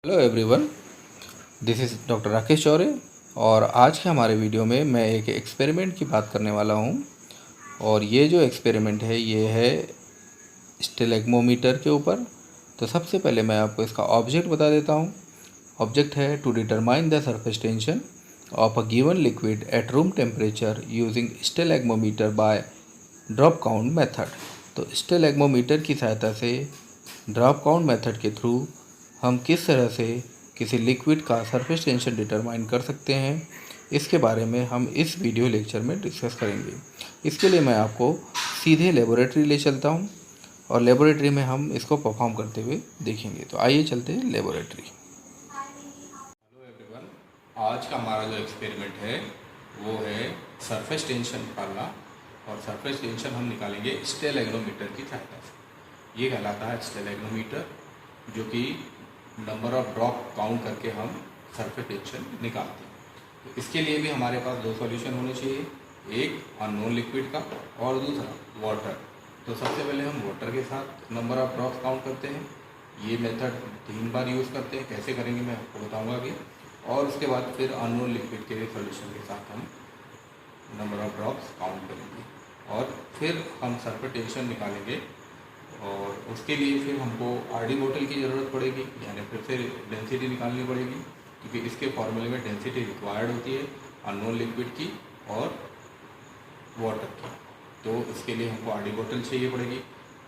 Hello everyone, this is doctor Rakesh Chaure. और आज के हमारे वीडियो में मैं एक एक्सपेरिमेंट की बात करने वाला हूँ। और ये जो एक्सपेरिमेंट है ये है स्टेलेग्मोमीटर के ऊपर। तो सबसे पहले मैं आपको इसका ऑब्जेक्ट बता देता हूँ। ऑब्जेक्ट है to determine the surface tension of a given liquid at room temperature using stalagmometer by drop count method. तो स्टेलेग्मोमीटर की सहायता से ड्रॉप काउंट मेथड के थ्रू हम किस तरह से किसी लिक्विड का सरफेस टेंशन डिटरमाइन कर सकते हैं, इसके बारे में हम इस वीडियो लेक्चर में डिस्कस करेंगे। इसके लिए मैं आपको सीधे लेबोरेटरी ले चलता हूं और लेबोरेटरी में हम इसको परफॉर्म करते हुए देखेंगे। तो आइए चलते हैं लेबोरेटरी। हेलो एवरीवन, आज का हमारा जो एक्सपेरिमेंट है वो है सरफेस टेंशन निकालना। और सरफेस टेंशन हम निकालेंगे स्टेलेग्मोमीटर की सहायता से। ये कहलाता है स्टेलेग्मोमीटर, जो कि नंबर ऑफ ड्रॉप काउंट करके हम सरफेस टेंशन निकालते हैं। तो इसके लिए भी हमारे पास दो सॉल्यूशन होने चाहिए, एक अननोन लिक्विड का और दूसरा वाटर। तो सबसे पहले हम वाटर के साथ नंबर ऑफ ड्रॉप्स काउंट करते हैं। ये मेथड 3 बार यूज़ करते हैं, कैसे करेंगे मैं आपको बताऊंगा अभी। और उसके बाद फिर अननोन लिक्विड के सॉल्यूशन के साथ हम नंबर ऑफ ड्रॉप्स काउंट करेंगे और फिर हम सरफेस टेंशन निकालेंगे। और उसके लिए फिर हमको आरडी बोतल की ज़रूरत पड़ेगी, यानी फिर से डेंसिटी निकालनी पड़ेगी, क्योंकि इसके फॉर्मूले में डेंसिटी रिक्वायर्ड होती है अननोन लिक्विड की और वाटर की। तो इसके लिए हमको आरडी बोतल चाहिए पड़ेगी।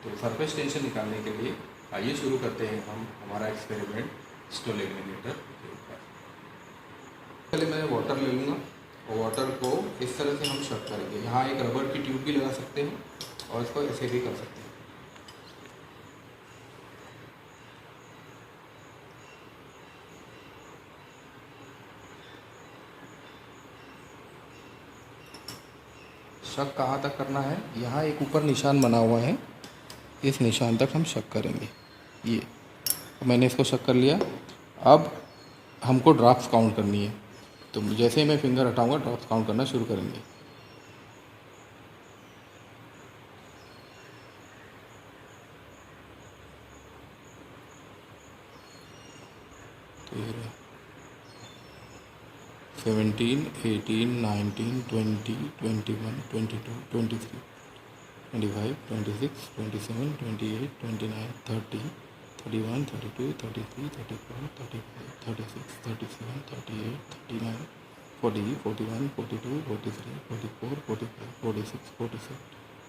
तो सरफेस टेंशन निकालने के लिए आइए शुरू करते हैं हम हमारा एक्सपेरिमेंट स्टेलेग्मोमीटर के ऊपर। पहले मैं वाटर ले लूँगा और वाटर को इस तरह से हम शक करेंगे। यहाँ एक रबर की ट्यूब भी लगा सकते हैं और इसको ऐसे भी कर सकते हैं। शक कहाँ तक करना है, यहाँ एक ऊपर निशान बना हुआ है, इस निशान तक हम शक करेंगे। ये मैंने इसको शक कर लिया। अब हमको ड्रॉप्स काउंट करनी है। तो जैसे ही मैं फिंगर हटाऊंगा ड्रॉप्स काउंट करना शुरू करेंगे। तो ये 17, 18, 19, 20, 21, 22, 23, 25, 26, 27, 28, 29, 30, 31, 32, 33, 34, 35, 36, 37, 38, 39, 40, 41, 42, 43, 44, 45, 46, 47,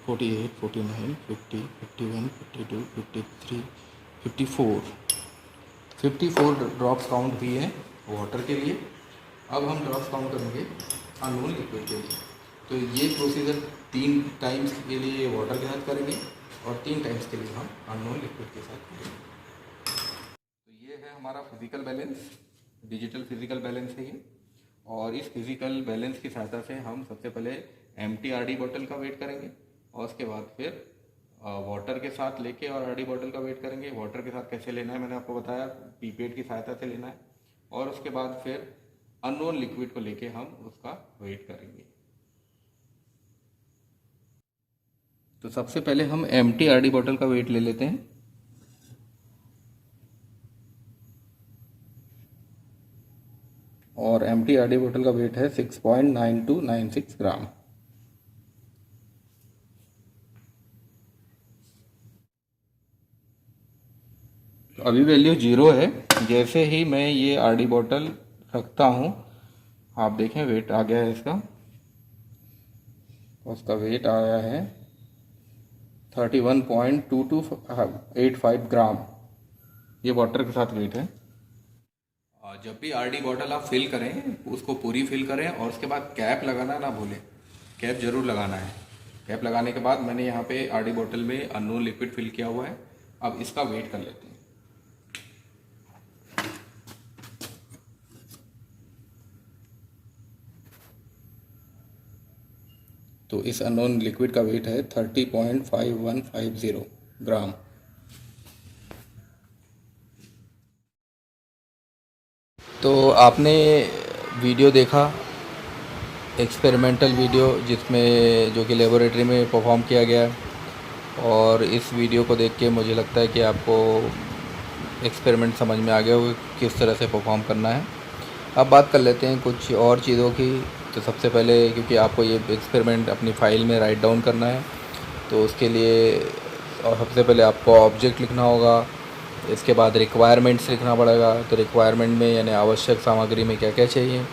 48, 49, 50, 51, 52, 53, 54 54 ड्रॉप्स काउंट हुई है वाटर के लिए। अब हम ड्रॉप्स काउंट करेंगे अननोन लिक्विड के लिए। तो ये प्रोसीजर 3 टाइम्स के लिए वाटर के साथ करेंगे और 3 टाइम्स के लिए हम अननोन लिक्विड के साथ करेंगे। तो ये है हमारा physical balance, digital physical balance है ये। और इस फिजिकल बैलेंस की सहायता से हम सबसे पहले एम्प्टी आरडी बोतल का वेट करेंगे और उसके बाद फिर वाटर के साथ लेके और आरडी बोतल का वेट करेंगे। वाटर के साथ कैसे लेना है मैंने आपको बताया, पीपेट की सहायता से लेना है। और उसके बाद फिर अननोन लिक्विड को लेके हम उसका वेट करेंगे। तो सबसे पहले हम एम्प्टी आरडी बोतल का वेट ले लेते हैं। और एम्प्टी आरडी बोतल का वेट है 6.9296 ग्राम। तो अभी वैल्यू 0 है। जैसे ही मैं ये आरडी बोतल रखता हूँ, आप देखें वेट आ गया है इसका। उसका वेट आया है 31.2285 ग्राम। ये वाटर के साथ वेट है। जब भी आरडी बॉटल आप फिल करें उसको पूरी फिल करें और उसके बाद कैप लगाना ना भूलें। कैप जरूर लगाना है। कैप लगाने के बाद मैंने यहाँ पे आरडी बॉटल में अननोन लिक्विड फिल किया हुआ है। अब इसका वेट कर लेते हैं। तो इस अननोन लिक्विड का वेट है 30.5150 ग्राम। तो आपने वीडियो देखा, एक्सपेरिमेंटल वीडियो, जिसमें जो कि लेबोरेटरी में परफॉर्म किया गया है। और इस वीडियो को देख के मुझे लगता है कि आपको एक्सपेरिमेंट समझ में आ गया होगा किस तरह से परफॉर्म करना है। अब बात कर लेते हैं कुछ और चीज़ों की। तो सबसे पहले, क्योंकि आपको ये एक्सपेरिमेंट अपनी फ़ाइल में राइट डाउन करना है, तो उसके लिए सबसे पहले आपको ऑब्जेक्ट लिखना होगा। इसके बाद रिक्वायरमेंट्स लिखना पड़ेगा। तो रिक्वायरमेंट में यानी आवश्यक सामग्री में क्या क्या चाहिए।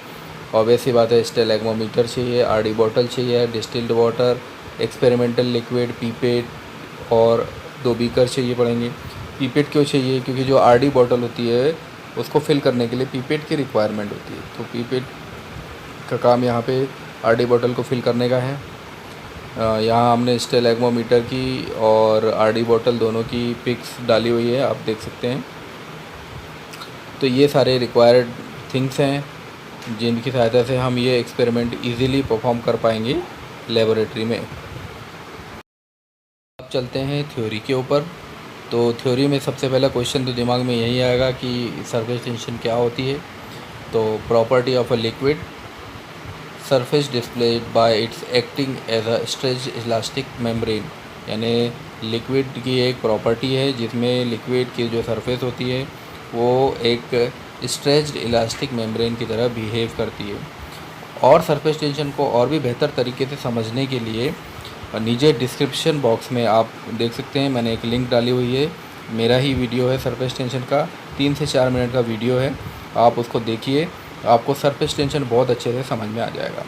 ऑब्वियस सी बात है, स्टेलैग्मोमीटर चाहिए, आरडी बॉटल चाहिए, distilled water, experimental liquid, pipette और 2 बीकर चाहिए पड़ेंगे। पीपेट क्यों चाहिए? क्योंकि जो आरडी बॉटल होती है उसको फिल करने के लिए पीपेट की रिक्वायरमेंट होती है। तो पीपेट का काम यहाँ पे आरडी बॉटल को फिल करने का है। यहाँ हमने स्टेलैग्मोमीटर की और आरडी बॉटल दोनों की पिक्स डाली हुई है, आप देख सकते हैं। तो ये सारे रिक्वायर्ड थिंग्स हैं जिनकी सहायता से हम ये एक्सपेरिमेंट इजीली परफॉर्म कर पाएंगे लेबोरेटरी में। अब चलते हैं थ्योरी के ऊपर। तो थ्योरी में सबसे पहला क्वेश्चन तो दिमाग में यही आएगा कि सरफेस टेंशन क्या होती है। तो property of a liquid surface displayed by its acting as a stretch elastic membrane, यानी लिक्विड की एक प्रॉपर्टी है जिसमें लिक्विड की जो सरफेस होती है वो एक स्ट्रेच्ड इलास्टिक मेम्ब्रेन की तरह बिहेव करती है। और सरफेस टेंशन को और भी बेहतर तरीके से समझने के लिए नीचे डिस्क्रिप्शन बॉक्स में आप देख सकते हैं, मैंने एक लिंक डाली हुई है। मेरा ही वीडियो है सरफेस टेंशन का, 3 से 4 मिनट का वीडियो है, आप उसको देखिए, आपको सरफेस टेंशन बहुत अच्छे से समझ में आ जाएगा।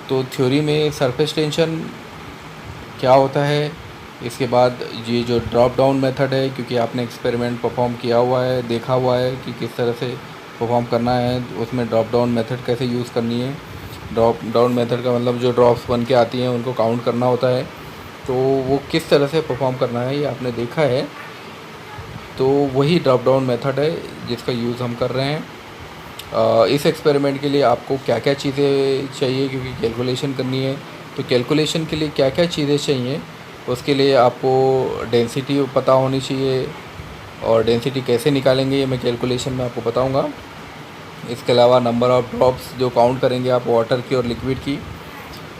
तो थ्योरी में सरफेस टेंशन क्या होता है, इसके बाद ये जो ड्रॉप डाउन मेथड है, क्योंकि आपने एक्सपेरिमेंट परफॉर्म किया हुआ है, देखा हुआ है कि किस तरह से परफॉर्म करना है, उसमें ड्रॉप डाउन मेथड कैसे यूज़ करनी है। ड्रॉप डाउन मेथड का मतलब जो ड्रॉप्स बन के आती हैं उनको काउंट करना होता है, तो वो किस तरह से परफॉर्म करना है ये आपने देखा है। तो वही ड्रॉप डाउन मेथड है जिसका यूज़ हम कर रहे हैं। इस एक्सपेरिमेंट के लिए आपको क्या क्या चीज़ें चाहिए, क्योंकि कैलकुलेशन करनी है। तो कैलकुलेशन के लिए क्या क्या चीज़ें चाहिए, उसके लिए आपको डेंसिटी पता होनी चाहिए, और डेंसिटी कैसे निकालेंगे ये मैं कैलकुलेशन में आपको बताऊंगा। इसके अलावा नंबर ऑफ़ ड्रॉप्स जो काउंट करेंगे आप वाटर की और लिक्विड की,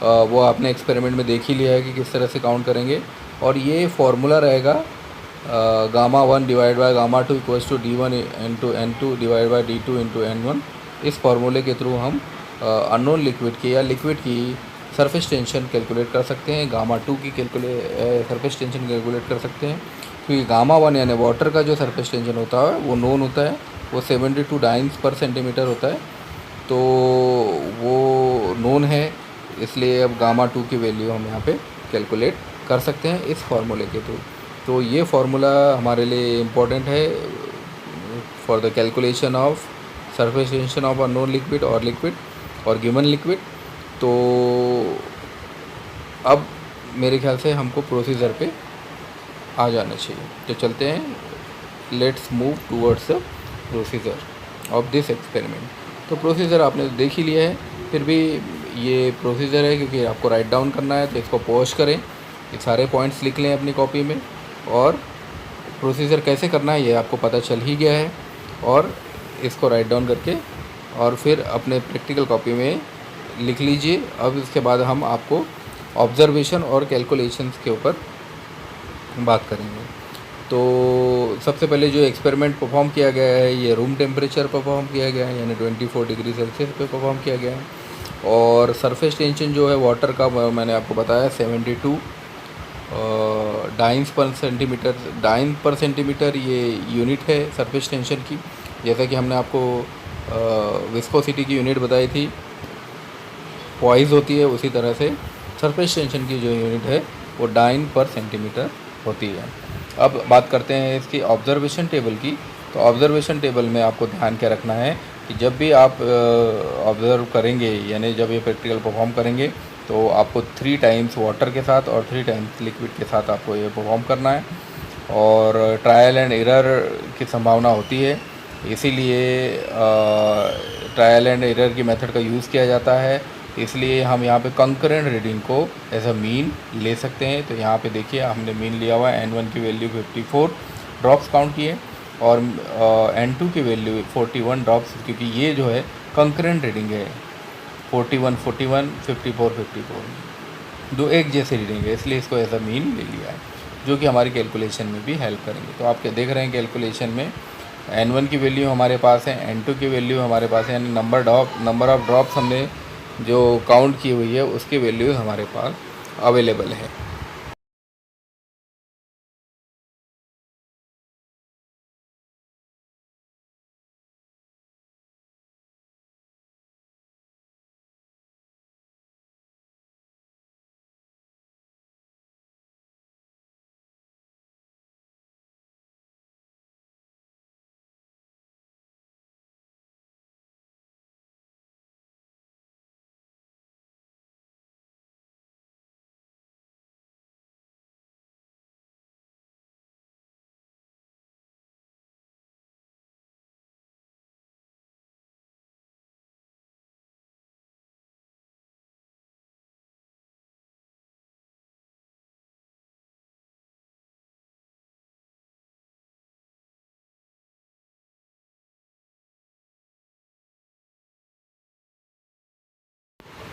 वो आपने एक्सपेरिमेंट में देख ही लिया है कि किस तरह से काउंट करेंगे। और ये फार्मूला रहेगा Γ1 divide by Γ2 equals to D1 into N2 divide by D2 into N1। इस फार्मूले के थ्रू हम अननोन लिक्विड की या लिक्विड की सरफेस टेंशन कैलकुलेट कर सकते हैं, Γ2 की सरफेस टेंशन कैलकुलेट कर सकते हैं। क्योंकि Γ1 यानी वाटर का जो सरफेस टेंशन होता है वो नोन होता है, वो 72 डाइन्स पर सेंटीमीटर होता है, तो वो नोन है, इसलिए अब Γ2 की वैल्यू हम यहाँ पे कैलकुलेट कर सकते हैं इस फार्मूले के थ्रू। तो ये फार्मूला हमारे लिए इम्पोर्टेंट है for the calculation of surface tension of a known liquid और लिक्विड और गिवन लिक्विड। तो अब मेरे ख्याल से हमको प्रोसीजर पे आ जाना चाहिए, तो चलते हैं, let's move towards the procedure of this experiment. तो प्रोसीजर आपने देख ही लिया है, फिर भी ये प्रोसीजर है क्योंकि आपको राइट डाउन करना है, तो इसको पॉज करें, ये सारे पॉइंट्स लिख लें अपनी कॉपी में, और प्रोसीजर कैसे करना है ये आपको पता चल ही गया है। और इसको राइट डाउन करके और फिर अपने प्रैक्टिकल कॉपी में लिख लीजिए। अब इसके बाद हम आपको ऑब्जर्वेशन और कैलकुलेशंस के ऊपर बात करेंगे। तो सबसे पहले जो एक्सपेरिमेंट परफॉर्म किया गया है ये रूम टेम्परेचर परफॉर्म किया गया है, यानी 24 डिग्री सेल्सियस पे परफॉर्म किया गया है। और सरफेस टेंशन जो है वाटर का मैंने आपको बताया 72 डाइन्स पर सेंटीमीटर। डाइन पर सेंटीमीटर ये यूनिट है सरफेस टेंशन की, जैसा कि हमने आपको विस्कोसिटी की यूनिट बताई थी, पॉइज होती है, उसी तरह से सरफेस टेंशन की जो यूनिट है वो डाइन पर सेंटीमीटर होती है। अब बात करते हैं इसकी ऑब्जर्वेशन टेबल की। तो ऑब्जर्वेशन टेबल में आपको ध्यान क्या रखना है कि जब भी आप ऑब्ज़र्व करेंगे, यानी जब ये प्रैक्टिकल परफॉर्म करेंगे, तो आपको 3 टाइम्स वाटर के साथ और 3 टाइम्स लिक्विड के साथ आपको ये परफॉर्म करना है। और ट्रायल एंड एरर की संभावना होती है, इसीलिए ट्रायल एंड एरर की मेथड का यूज़ किया जाता है। इसलिए हम यहाँ पे कंकरेंट रीडिंग को एज अ मीन ले सकते हैं। तो यहाँ पे देखिए हमने मीन लिया हुआ है, N1 की वैल्यू 54 ड्रॉप्स काउंट किए और N2 की वैल्यू 41 ड्रॉप्स, क्योंकि ये जो है कंकरेंट रीडिंग है, 41 41 54 54 दो एक जैसे रीडिंग है, इसलिए इसको एज अ मीन ले लिया है। जो कि हमारी कैलकुलेशन में भी हेल्प करेंगे। तो आप देख रहे हैं कैलकुलेशन में N1 की वैल्यू हमारे पास है, N2 की वैल्यू हमारे पास है, यानी नंबर ऑफ़ ड्रॉप्स हमने जो काउंट की हुई है उसकी वैल्यू हमारे पास अवेलेबल है।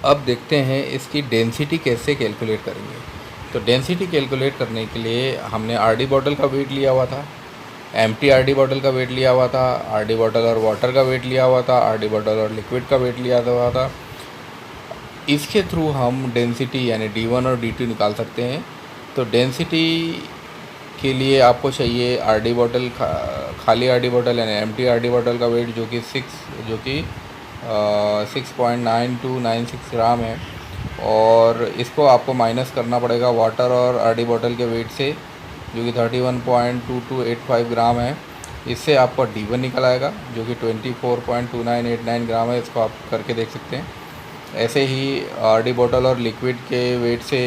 अब देखते हैं इसकी डेंसिटी कैसे कैलकुलेट करेंगे। तो डेंसिटी कैलकुलेट करने के लिए हमने आरडी बॉटल का वेट लिया हुआ था, एम्प्टी आरडी बॉटल का वेट लिया हुआ था, आरडी बॉटल और वाटर का वेट लिया हुआ था, आरडी बॉटल और लिक्विड का वेट लिया हुआ था। इसके थ्रू हम डेंसिटी यानी D1 और D2 निकाल सकते हैं। तो डेंसिटी के लिए आपको चाहिए आरडी बॉटल खाली आरडी बॉटल यानी एम्प्टी आरडी बॉटल का वेट जो कि 6.9296 ग्राम है, और इसको आपको माइनस करना पड़ेगा वाटर और आरडी बॉटल के वेट से जो कि 31.2285 ग्राम है। इससे आपको D1 निकल आएगा जो कि 24.2989 ग्राम है। इसको आप करके देख सकते हैं। ऐसे ही आरडी बॉटल और लिक्विड के वेट से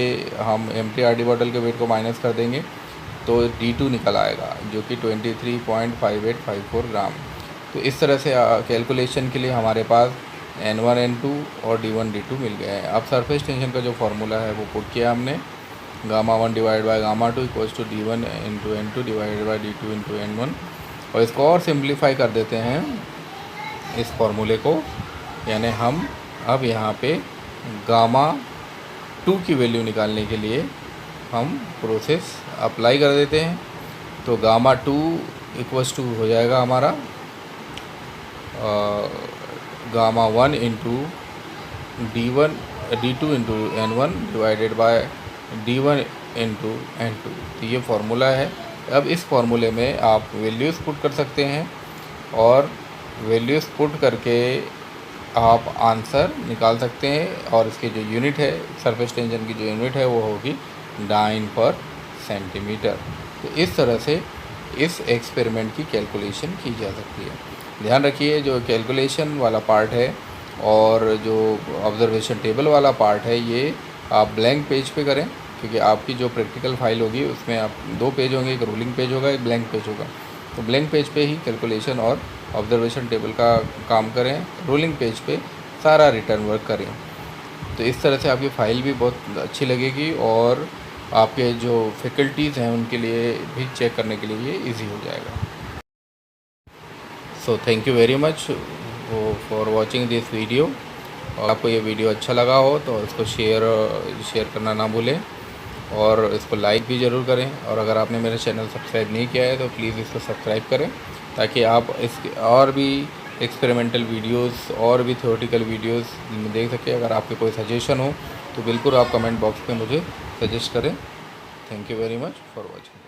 हम एम्प्टी आरडी बॉटल के वेट को माइनस कर देंगे तो D2 निकल आएगा जो कि 23.5854 ग्राम। तो इस तरह से कैलकुलेशन के लिए हमारे पास N1 N2 और D1 D2 मिल गया है। अब सरफेस टेंशन का जो फार्मूला है वो पुट किया हमने, Γ1 divide by Γ2 equals to D1 into N2 divided by D2 into N1। और इसको और सिंप्लीफाई कर देते हैं इस फार्मूले को, यानी हम अब यहाँ पे Γ2 की वैल्यू निकालने के लिए हम प्रोसेस अप्लाई कर देते हैं। तो Γ2 इक्वल्स टू हो जाएगा हमारा Γ1 into D2 into N1 divided by D1 into N2। तो ये फार्मूला है। अब इस फार्मूले में आप वैल्यूज़ पुट कर सकते हैं और वैल्यूज़ पुट करके आप आंसर निकाल सकते हैं। और इसकी जो यूनिट है सरफेस टेंशन की जो यूनिट है वो होगी डाइन पर सेंटीमीटर। तो इस तरह से इस एक्सपेरिमेंट की कैलकुलेशन की जा सकती है। ध्यान रखिए जो कैलकुलेशन वाला पार्ट है और जो ऑब्जर्वेशन टेबल वाला पार्ट है ये आप ब्लैंक पेज पे करें, क्योंकि आपकी जो प्रैक्टिकल फाइल होगी उसमें आप 2 पेज होंगे, एक रोलिंग पेज होगा, एक ब्लैंक पेज होगा। तो ब्लैंक पेज पे ही कैलकुलेशन और ऑब्जर्वेशन टेबल का काम करें, रोलिंग पेज पे सारा रिटर्न वर्क करें। तो इस तरह से आपकी फ़ाइल भी बहुत अच्छी लगेगी और आपके जो फैकल्टीज़ हैं उनके लिए भी चेक करने के लिए ये ईजी हो जाएगा। So thank you very much for watching this video. और आपको ये वीडियो अच्छा लगा हो तो इसको शेयर करना ना भूलें और इसको लाइक भी ज़रूर करें। और अगर आपने मेरा चैनल सब्सक्राइब नहीं किया है तो प्लीज़ इसको सब्सक्राइब करें ताकि आप इस और भी एक्सपेरिमेंटल वीडियोस और भी थ्योरेटिकल वीडियोस देख सकें। अगर आपके कोई सजेशन हो तो बिल्कुल आप कमेंट बॉक्स में मुझे सजेस्ट करें। Thank you very much for watching.